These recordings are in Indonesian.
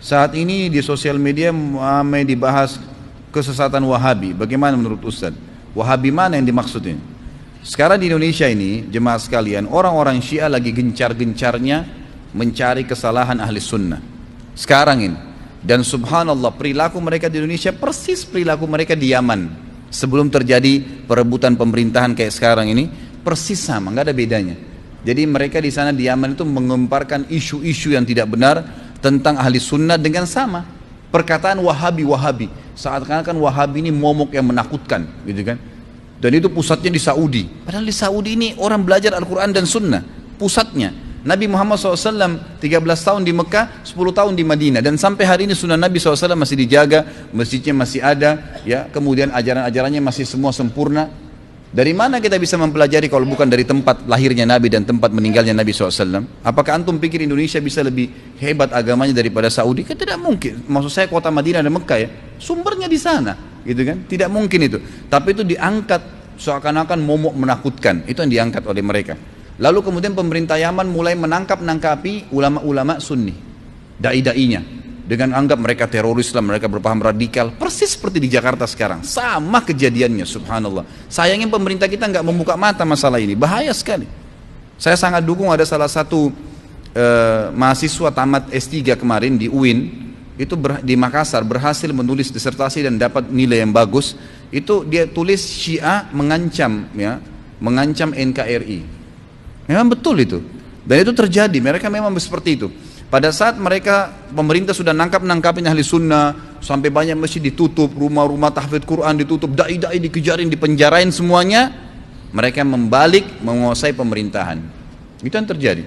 Saat ini di sosial media ramai dibahas kesesatan Wahabi. Bagaimana menurut Ustaz? Wahabi mana yang dimaksudnya? Sekarang di Indonesia ini, jemaah sekalian, orang-orang Syiah lagi gencar-gencarnya mencari kesalahan ahli sunnah. Sekarang ini. Dan subhanallah, perilaku mereka di Indonesia persis perilaku mereka di Yaman. Sebelum terjadi perebutan pemerintahan kayak sekarang ini, persis sama, nggak ada bedanya. Jadi mereka di sana di Yaman itu mengemparkan isu-isu yang tidak benar tentang ahli sunnah dengan sama perkataan Wahabi. Saat kan Wahabi ini momok yang menakutkan, gitu kan? Dan itu pusatnya di Saudi. Padahal di Saudi ini orang belajar Al-Quran dan Sunnah, pusatnya. Nabi Muhammad SAW 13 tahun di Mekah, 10 tahun di Madinah, dan sampai hari ini sunnah Nabi SAW masih dijaga, masjidnya masih ada, ya. Kemudian ajaran-ajarannya masih semua sempurna. Dari mana kita bisa mempelajari kalau bukan dari tempat lahirnya Nabi dan tempat meninggalnya Nabi SAW? Apakah antum pikir Indonesia bisa lebih hebat agamanya daripada Saudi? Kan tidak mungkin. Maksud saya kota Madinah dan Mekah, ya, sumbernya di sana, gitu kan? Tidak mungkin itu. Tapi itu diangkat seakan-akan momok menakutkan. Itu yang diangkat oleh mereka. Lalu kemudian pemerintah Yaman mulai menangkap-nangkapi ulama-ulama Sunni, dai-dainya, dengan anggap mereka teroris lah, mereka berpaham radikal, persis seperti di Jakarta sekarang, sama kejadiannya, subhanallah. Sayangnya pemerintah kita nggak membuka mata masalah ini, bahaya sekali. Saya sangat dukung ada salah satu mahasiswa tamat S3 kemarin di UIN, itu di Makassar, berhasil menulis disertasi dan dapat nilai yang bagus. Itu dia tulis Syiah mengancam, ya, mengancam NKRI. Memang betul itu, dan itu terjadi, mereka memang seperti itu. Pada saat mereka, pemerintah sudah nangkapin ahli sunnah, sampai banyak masjid ditutup, rumah-rumah tahfidz Quran ditutup, dai-dai dikejarin, dipenjarain semuanya, mereka membalik menguasai pemerintahan. Itu yang terjadi.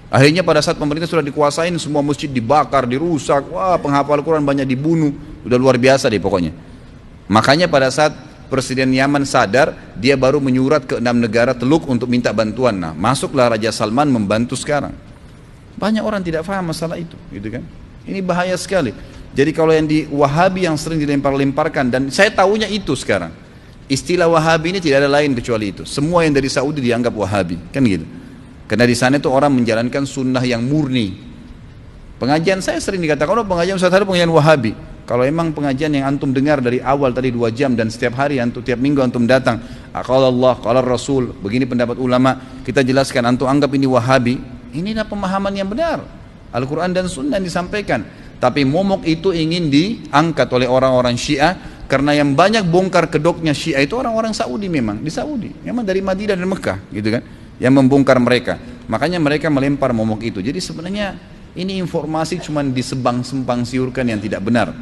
Akhirnya pada saat pemerintah sudah dikuasain, semua masjid dibakar, dirusak, wah, penghafal Quran banyak dibunuh, udah luar biasa deh pokoknya. Makanya pada saat Presiden Yaman sadar, dia baru menyurat ke 6 negara Teluk untuk minta bantuan. Nah, masuklah Raja Salman membantu sekarang. Banyak orang tidak paham masalah itu, gitu kan? Ini bahaya sekali. Jadi kalau yang di Wahabi yang sering dilempar-lemparkan, dan saya tahunya itu sekarang, istilah Wahabi ini tidak ada lain kecuali itu. Semua yang dari Saudi dianggap Wahabi, kan gitu. Karena di sana itu orang menjalankan sunnah yang murni. Pengajian saya sering dikatakan, oh pengajian Ustaz Harif pengajian Wahabi. Kalau emang pengajian yang antum dengar dari awal tadi 2 jam dan setiap hari antum, tiap minggu antum datang, qala Allah, qala Rasul, begini pendapat ulama, kita jelaskan, antum anggap ini Wahabi. Inilah pemahaman yang benar, Al-Quran dan Sunnah yang disampaikan. Tapi momok itu ingin diangkat oleh orang-orang Syiah, karena yang banyak bongkar kedoknya Syiah itu orang-orang Saudi, memang di Saudi, memang dari Madinah dan Mekah, gitu kan, yang membongkar mereka. Makanya mereka melempar momok itu. Jadi sebenarnya ini informasi cuma disebang-sempang siurkan yang tidak benar.